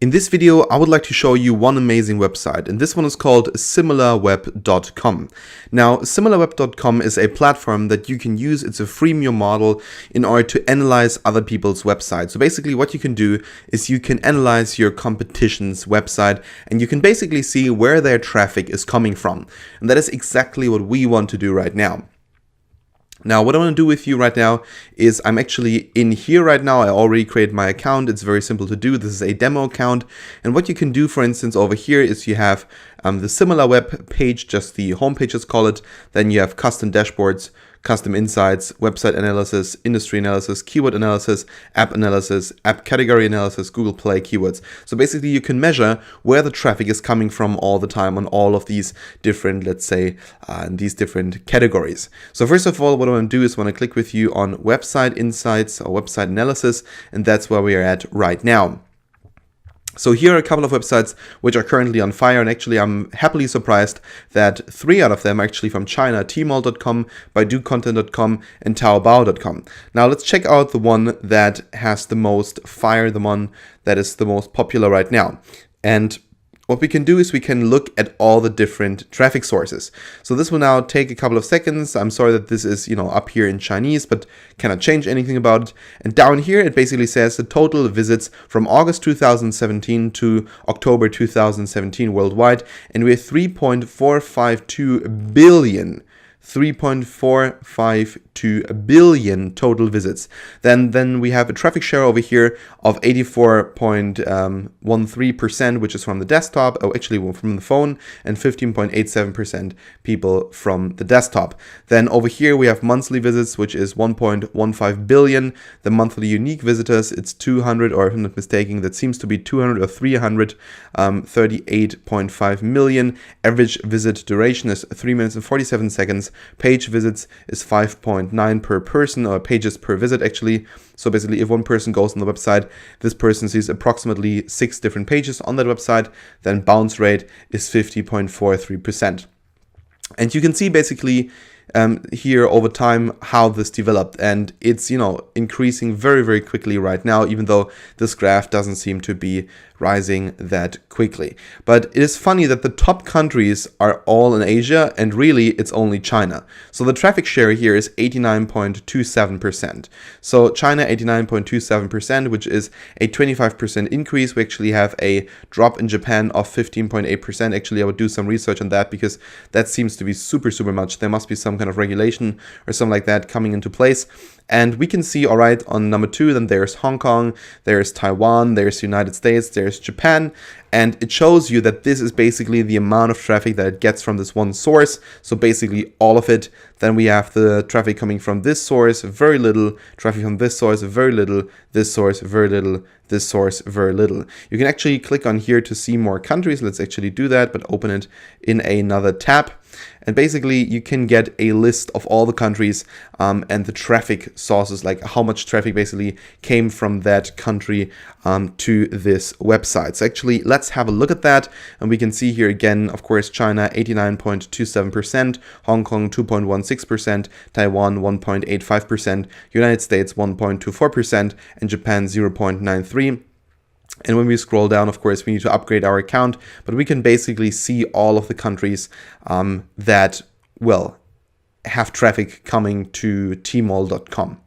In this video, I would like to show you one amazing website, and this one is called SimilarWeb.com. Now, SimilarWeb.com is a platform that you can use. It's a freemium model in order to analyze other people's websites. So basically what you can do is you can analyze your competition's website, and you can basically see where their traffic is coming from. And that is exactly what we want to do right now. Now, what I want to do with you right now is I'm actually in here right now. I already created my account. It's very simple to do. This is a demo account. And what you can do, for instance, over here is you have the SimilarWeb page, just the home page, let's call it. Then you have custom dashboards, custom insights, website analysis, industry analysis, keyword analysis, app category analysis, Google Play keywords. So basically you can measure where the traffic is coming from all the time on all of these different, let's say, these different categories. So first of all, what I want to do is I want to click with you on website insights or website analysis, and that's where we are at right now. So here are a couple of websites which are currently on fire, and actually I'm happily surprised that 3 out of them are actually from China: Tmall.com, BaiduContent.com, and Taobao.com. Now let's check out the one that has the most fire, the one that is the most popular right now. And what we can do is we can look at all the different traffic sources. So this will now take a couple of seconds. I'm sorry that this is, up here in Chinese, but cannot change anything about it. And down here, it basically says the total visits from August 2017 to October 2017 worldwide. And we have 3.452 billion total visits. Then we have a traffic share over here of 84.13%, which is from the desktop, actually from the phone, and 15.87% people from the desktop. Then over here we have monthly visits, which is 1.15 billion. The monthly unique visitors, it's 200, or if I'm not mistaken, that seems to be 200 or 300, 38.5 million. Average visit duration is 3 minutes and 47 seconds. Page visits is 5.9 per person, or pages per visit actually. So basically if one person goes on the website, this person sees approximately 6 different pages on that website. Then bounce rate is 50.43%. And you can see basically here over time how this developed, and it's increasing very, very quickly right now, even though this graph doesn't seem to be rising that quickly. But it is funny that the top countries are all in Asia, and really it's only China. So the traffic share here is 89.27%. So China 89.27%, which is a 25% increase. We actually have a drop in Japan of 15.8%. Actually, I would do some research on that because that seems to be super, super much. There must be some kind of regulation or something like that coming into place. And we can see, all right, on number 2, then there's Hong Kong, there's Taiwan, there's the United States, there's Japan. And it shows you that this is basically the amount of traffic that it gets from this one source. So basically all of it. Then we have the traffic coming from this source, very little. Traffic from this source, very little. This source, very little. This source, very little. You can actually click on here to see more countries. Let's actually do that, but open it in another tab. And basically you can get a list of all the countries and the traffic sources, like how much traffic basically came from that country to this website. So actually let's have a look at that, and we can see here again, of course, China 89.27%, Hong Kong 2.16%, Taiwan 1.85%, United States 1.24%, and Japan 0.93%. And when we scroll down, of course, we need to upgrade our account, but we can basically see all of the countries that, have traffic coming to Tmall.com.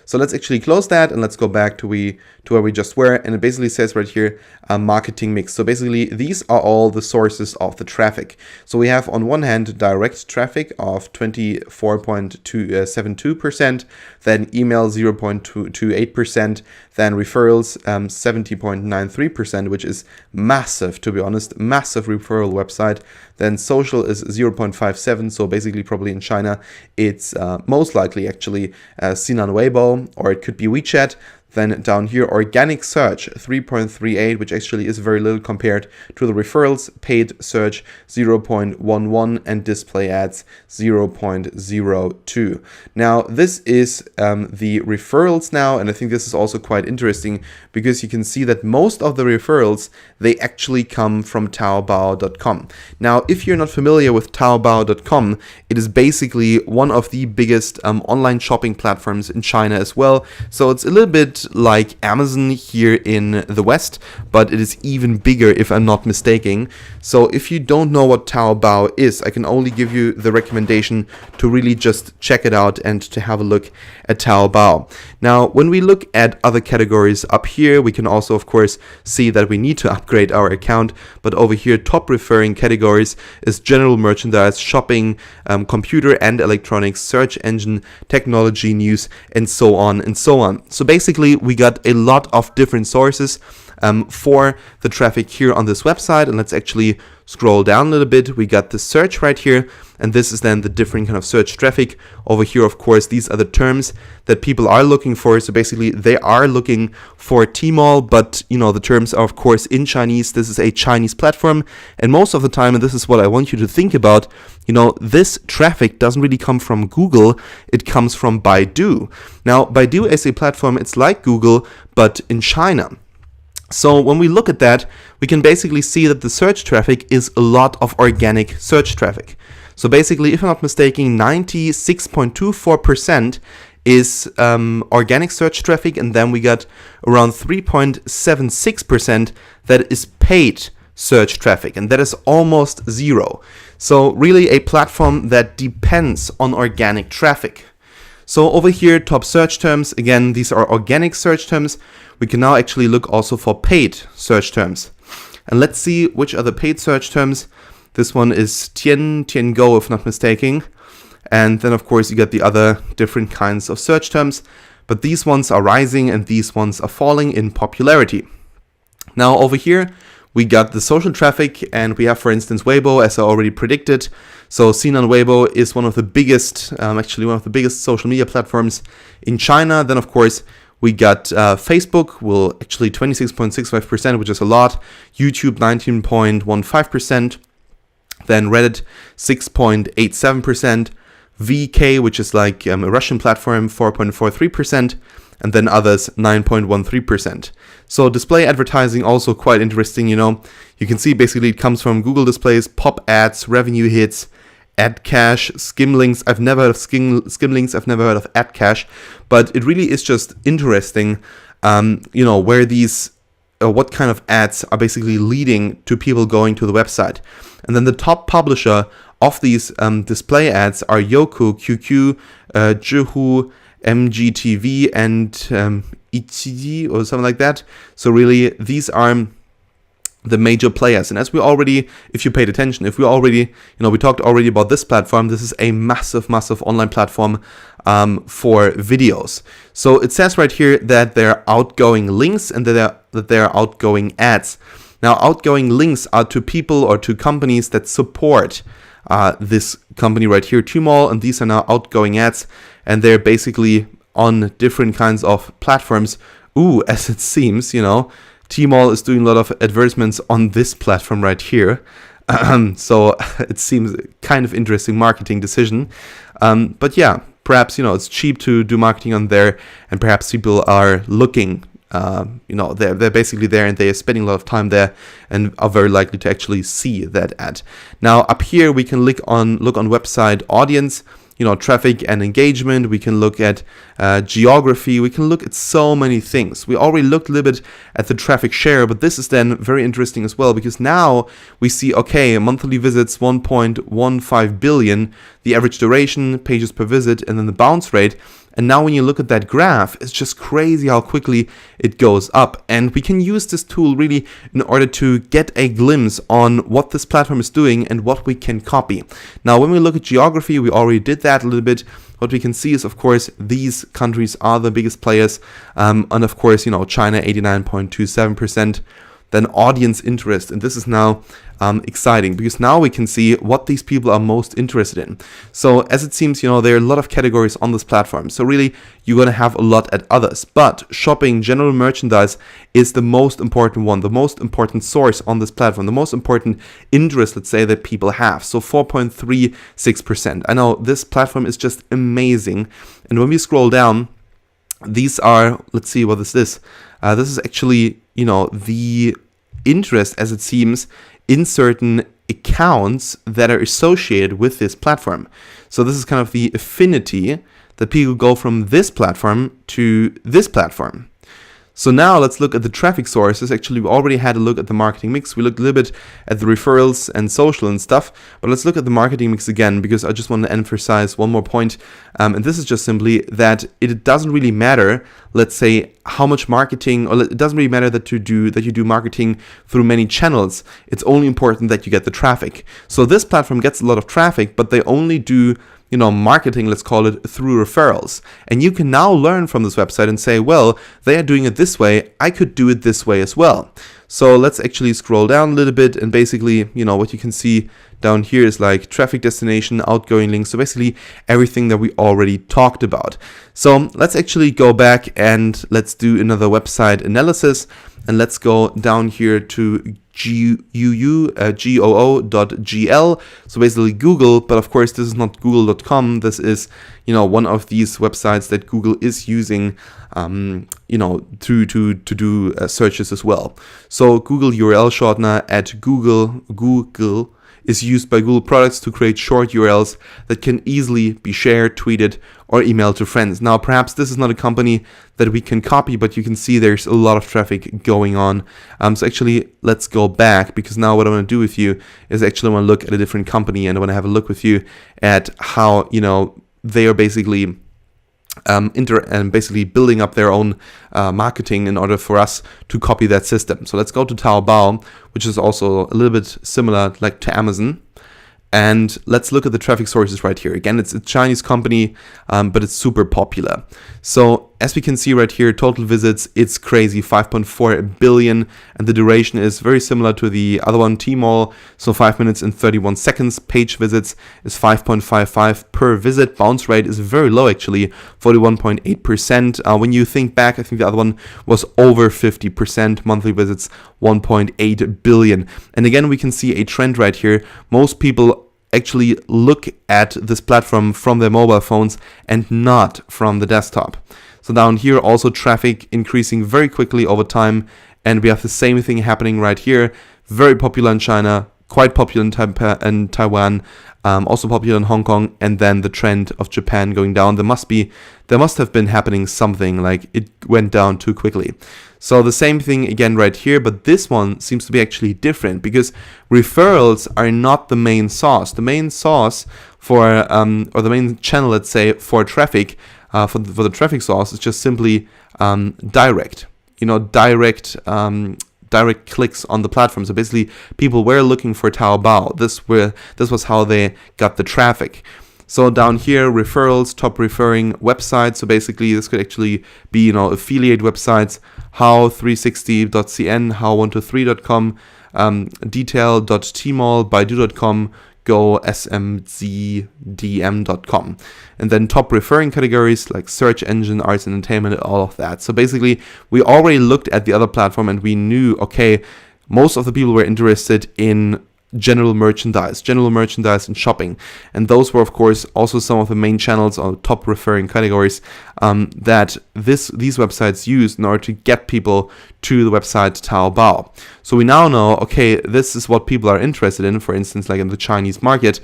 So let's actually close that, and let's go back to where we just were. And it basically says right here, marketing mix. So basically these are all the sources of the traffic. So we have on one hand direct traffic of 24.72%, then email 0.28%, then referrals 70.93%, which is massive, to be honest, massive referral website. Then social is 0.57, so basically probably in China it's most likely actually Sinan Weibo, or it could be WeChat. Then down here, organic search 3.38, which actually is very little compared to the referrals. Paid search 0.11, and display ads 0.02. Now this is the referrals now, and I think this is also quite interesting because you can see that most of the referrals, they actually come from Taobao.com. Now, if you're not familiar with Taobao.com, it is basically one of the biggest online shopping platforms in China as well. So it's a little bit bit like Amazon here in the West, but it is even bigger if I'm not mistaken. So if you don't know what Taobao is, I can only give you the recommendation to really just check it out and to have a look at Taobao. Now, when we look at other categories up here, we can also, of course, see that we need to upgrade our account. But over here, top referring categories is general merchandise, shopping, computer and electronics, search engine, technology, news, and so on and so on. So basically, we got a lot of different sources for the traffic here on this website. And let's actually scroll down a little bit. We got the search right here, and this is then the different kind of search traffic. Over here, of course, these are the terms that people are looking for. So basically, they are looking for Tmall, but the terms are, of course, in Chinese. This is a Chinese platform, and most of the time, and this is what I want you to think about, this traffic doesn't really come from Google. It comes from Baidu. Now, Baidu as a platform, it's like Google, but in China. So when we look at that, we can basically see that the search traffic is a lot of organic search traffic. So basically, if I'm not mistaken, 96.24% is organic search traffic, and then we got around 3.76% that is paid search traffic, and that is almost zero. So really a platform that depends on organic traffic. So over here, top search terms, again, these are organic search terms. We can now actually look also for paid search terms. And let's see which are the paid search terms. This one is Tian-Go, if not mistaken. And then, of course, you get the other different kinds of search terms. But these ones are rising and these ones are falling in popularity. Now, over here, we got the social traffic, and we have, for instance, Weibo, as I already predicted. So seen on Weibo is one of the biggest, social media platforms in China. Then, of course, we got Facebook, actually 26.65%, which is a lot. YouTube, 19.15%. Then Reddit, 6.87%. VK, which is like a Russian platform, 4.43%. And then others, 9.13%. So display advertising, also quite interesting, You can see basically it comes from Google displays, pop ads, revenue hits, ad cache, skim links. I've never heard of skim links. I've never heard of ad cache. But it really is just interesting, where these, what kind of ads are basically leading to people going to the website. And then the top publisher of these display ads are Youku, QQ, Zhihu, MGTV, and ETD or something like that. So really, these are the major players. And as we already, if you paid attention, we talked already about this platform. This is a massive online platform for videos. So it says right here that there are outgoing links and that there are outgoing ads. Now, outgoing links are to people or to companies that support this company right here, Tmall, and these are now outgoing ads, and they're basically on different kinds of platforms. As it seems, Tmall is doing a lot of advertisements on this platform right here. So it seems kind of interesting marketing decision. But yeah, perhaps, it's cheap to do marketing on there, and perhaps people are looking, they're basically there and they're spending a lot of time there and are very likely to actually see that ad. Now up here, we can look on website audience, traffic and engagement. We can look at geography. We can look at so many things. We already looked a little bit at the traffic share, but this is then very interesting as well, because now we see, monthly visits 1.15 billion, the average duration, pages per visit, and then the bounce rate. And now when you look at that graph, it's just crazy how quickly it goes up. And we can use this tool really in order to get a glimpse on what this platform is doing and what we can copy. Now, when we look at geography, we already did that a little bit. What we can see is, of course, these countries are the biggest players. And of course, China, 89.27%. Then audience interest. And this is now exciting, because now we can see what these people are most interested in. So as it seems, there are a lot of categories on this platform. So really, you're going to have a lot at others. But shopping, general merchandise is the most important one, the most important source on this platform, the most important interest, let's say, that people have. So 4.36%. I know this platform is just amazing. And when we scroll down, these are, let's see what this is. This is actually, the interest, as it seems, in certain accounts that are associated with this platform. So this is kind of the affinity that people go from this platform to this platform. So now let's look at the traffic sources. Actually, we already had a look at the marketing mix. We looked a little bit at the referrals and social and stuff, but let's look at the marketing mix again, because I just want to emphasize one more point. And this is just simply that it doesn't really matter, let's say, how much marketing, or it doesn't really matter that you do marketing through many channels. It's only important that you get the traffic. So this platform gets a lot of traffic, but they only do marketing, let's call it, through referrals. And you can now learn from this website and say, well, they are doing it this way, I could do it this way as well. So let's actually scroll down a little bit, and basically, what you can see down here is like traffic destination, outgoing links. So basically everything that we already talked about. So let's actually go back and let's do another website analysis, and let's go down here to goo.gl. So basically Google, but of course this is not google.com. This is, one of these websites that Google is using, to do searches as well. So Google URL shortener at Google is used by Google products to create short URLs that can easily be shared, tweeted, or emailed to friends. Now, perhaps this is not a company that we can copy, but you can see there's a lot of traffic going on. So actually, let's go back, because now what I want to do with you is actually want to look at a different company, and I want to have a look with you at how, they are basically and basically building up their own marketing in order for us to copy that system. So let's go to Taobao, which is also a little bit similar like to Amazon. And let's look at the traffic sources right here. Again, it's a Chinese company, but it's super popular. So as we can see right here, total visits, it's crazy, 5.4 billion. And the duration is very similar to the other one, Tmall. So 5 minutes and 31 seconds. Page visits is 5.55 per visit. Bounce rate is very low, actually, 41.8%. When you think back, I think the other one was over 50%. Monthly visits, 1.8 billion. And again, we can see a trend right here. Most people actually look at this platform from their mobile phones and not from the desktop. So down here, also traffic increasing very quickly over time, and we have the same thing happening right here. Very popular in China, quite popular in Taiwan, also popular in Hong Kong, and then the trend of Japan going down. There must have been happening something, like it went down too quickly. So the same thing again right here, but this one seems to be actually different, because referrals are not the main source. The main source for, or the main channel, let's say, for traffic, for the traffic source is just simply direct. Direct clicks on the platform. So basically, people were looking for Taobao. This was how they got the traffic. So down here, referrals, top referring websites. So basically, this could actually be, affiliate websites, how360.cn, how123.com, detail.tmall, baidu.com, go smzdm.com. And then top referring categories like search engine, arts and entertainment, all of that. So basically, we already looked at the other platform and we knew, okay, most of the people were interested in general merchandise and shopping. And those were, of course, also some of the main channels or top referring categories that these websites use in order to get people to the website Taobao. So we now know, okay, this is what people are interested in, for instance, like in the Chinese market.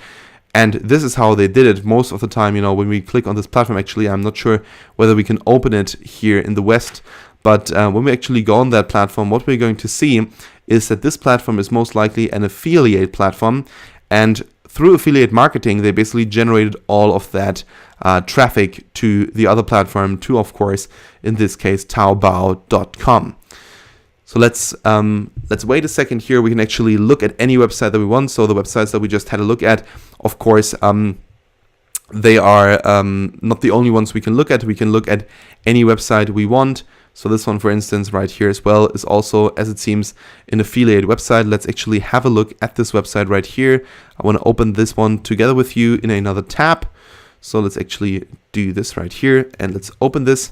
And this is how they did it most of the time. When we click on this platform, actually, I'm not sure whether we can open it here in the West. But when we actually go on that platform, what we're going to see is that this platform is most likely an affiliate platform. And through affiliate marketing, they basically generated all of that traffic to the other platform, to, of course, in this case, Taobao.com. So let's wait a second here. We can actually look at any website that we want. So the websites that we just had a look at, of course, they are not the only ones we can look at. We can look at any website we want. So this one, for instance, right here as well, is also, as it seems, an affiliate website. Let's actually have a look at this website right here. I want to open this one together with you in another tab. So let's actually do this right here, and let's open this.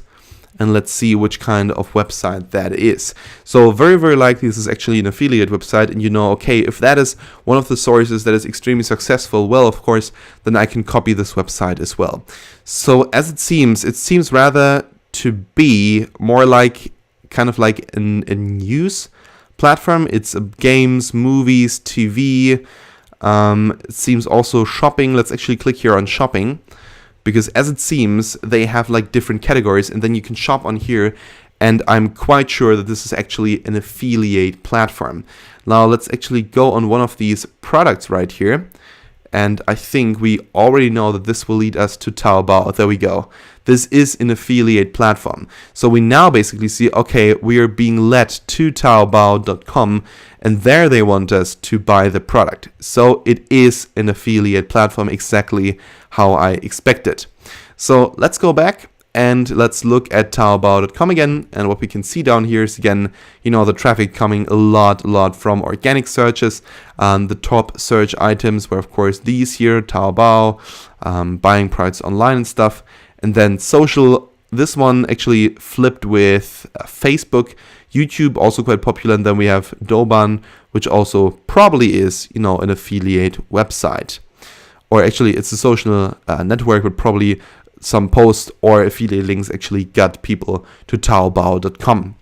And let's see which kind of website that is. So very, very likely this is actually an affiliate website. And okay, if that is one of the sources that is extremely successful, well, of course, then I can copy this website as well. So as it seems rather to be more like kind of like a news platform. It's games, movies, TV. It seems also shopping. Let's actually click here on shopping, because as it seems, they have like different categories, and then you can shop on here And I'm quite sure that this is actually an affiliate platform. Now let's actually go on one of these products right here. And I think we already know that this will lead us to Taobao. There we go. This is an affiliate platform. So we now basically see, okay, we are being led to Taobao.com, and there they want us to buy the product. So it is an affiliate platform, exactly how I expected. So let's go back and let's look at Taobao.com again. And what we can see down here is, again, the traffic coming a lot from organic searches. The top search items were, of course, these here, Taobao, buying products online and stuff. And then social, this one actually flipped with Facebook, YouTube, also quite popular. And then we have Douban, which also probably is, an affiliate website. Or actually, it's a social network, but probably some posts or affiliate links actually got people to Taobao.com.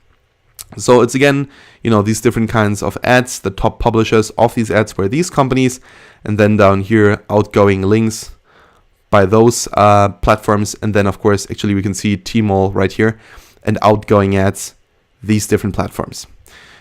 So it's, again, these different kinds of ads. The top publishers of these ads were these companies. And then down here, outgoing links by those platforms. And then, of course, actually we can see Tmall right here, and outgoing ads, these different platforms.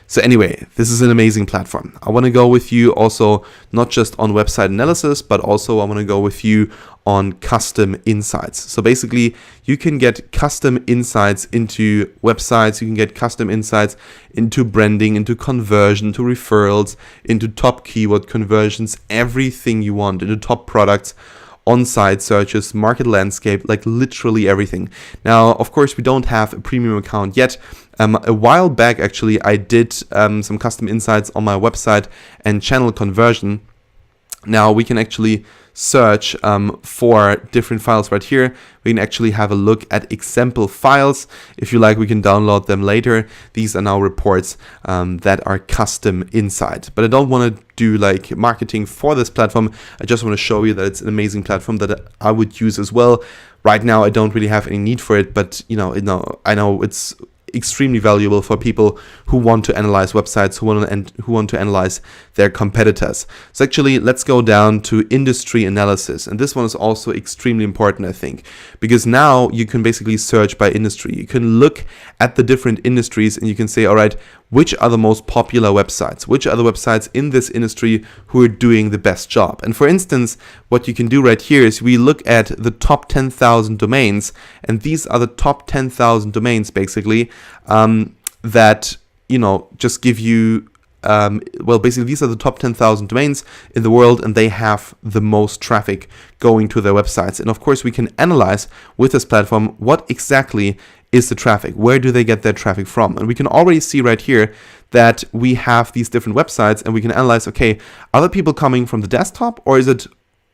So anyway, this is an amazing platform. I want to go with you also not just on website analysis, but also I want to go with you on custom insights. So basically, you can get custom insights into websites, you can get custom insights into branding, into conversion, to referrals, into top keyword conversions, everything you want, into top products, on-site searches, market landscape, like literally everything. Now, of course, we don't have a premium account yet. A while back, actually, I did some custom insights on my website and channel conversion. Now we can actually search for different files right here. We can actually have a look at example files. If you like, we can download them later. These are now reports that are custom insight. But I don't want to do like marketing for this platform. I just want to show you that it's an amazing platform that I would use as well. Right now, I don't really have any need for it, but I know it's extremely valuable for people who want to analyze websites, who want to analyze their competitors. So actually, let's go down to industry analysis. And this one is also extremely important, I think, because now you can basically search by industry. You can look at the different industries and you can say, all right, which are the most popular websites? Which are the websites in this industry who are doing the best job? And for instance, what you can do right here is we look at the top 10,000 domains, and these are the top 10,000 domains basically that just give you basically these are the top 10,000 domains in the world, and they have the most traffic going to their websites. And of course, we can analyze with this platform what exactly is the traffic, where do they get their traffic from? And we can already see right here that we have these different websites, and we can analyze, okay, are the people coming from the desktop or is it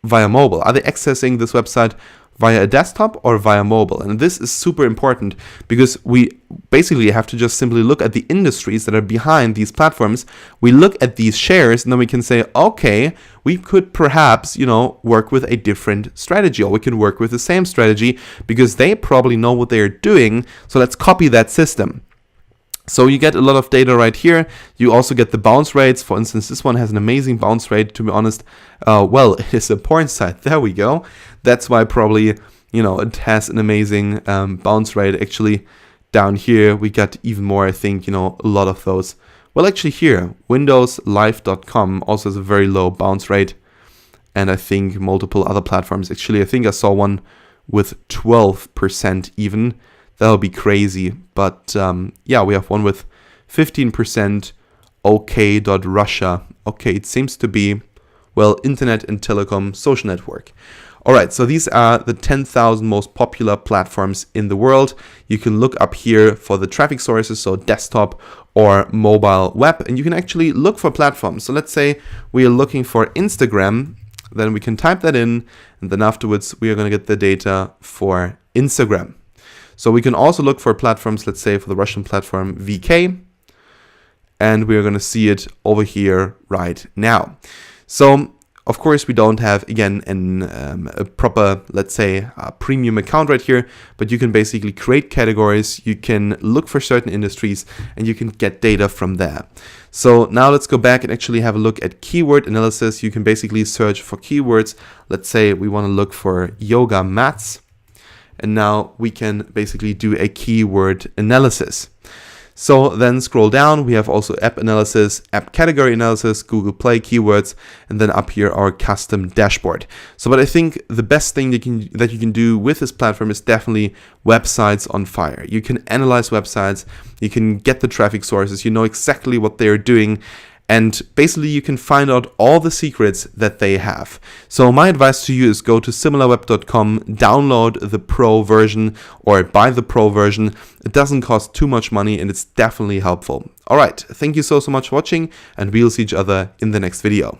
via mobile? Are they accessing this website via a desktop or via mobile? And this is super important because we basically have to just simply look at the industries that are behind these platforms. We look at these shares, and then we can say, okay, we could perhaps, work with a different strategy, or we can work with the same strategy because they probably know what they're doing. So let's copy that system. So you get a lot of data right here. You also get the bounce rates. For instance, this one has an amazing bounce rate, to be honest. It is a porn site. There we go. That's why probably, it has an amazing bounce rate. Actually, down here, we got even more, I think, a lot of those. Well, actually here, windowslive.com also has a very low bounce rate. And I think multiple other platforms. Actually, I think I saw one with 12% even. That would be crazy. But we have one with 15%, OK.Russia. Okay, it seems to be, Internet and Telecom Social Network. All right, so these are the 10,000 most popular platforms in the world. You can look up here for the traffic sources, so desktop or mobile web, and you can actually look for platforms. So let's say we are looking for Instagram, then we can type that in, and then afterwards we are going to get the data for Instagram. So we can also look for platforms, let's say for the Russian platform VK, and we're going to see it over here right now. So of course, we don't have, again, a proper, let's say, premium account right here, but you can basically create categories, you can look for certain industries, and you can get data from there. So now let's go back and actually have a look at keyword analysis. You can basically search for keywords. Let's say we want to look for yoga mats. And now we can basically do a keyword analysis. So then scroll down, we have also app analysis, app category analysis, Google Play keywords, and then up here our custom dashboard. So but I think the best thing that you can do with this platform is definitely websites on fire. You can analyze websites, you can get the traffic sources, you know exactly what they're doing, and basically you can find out all the secrets that they have. So my advice to you is go to SimilarWeb.com, download the Pro version or buy the Pro version. It doesn't cost too much money and it's definitely helpful. All right, thank you so much for watching, and we'll see each other in the next video.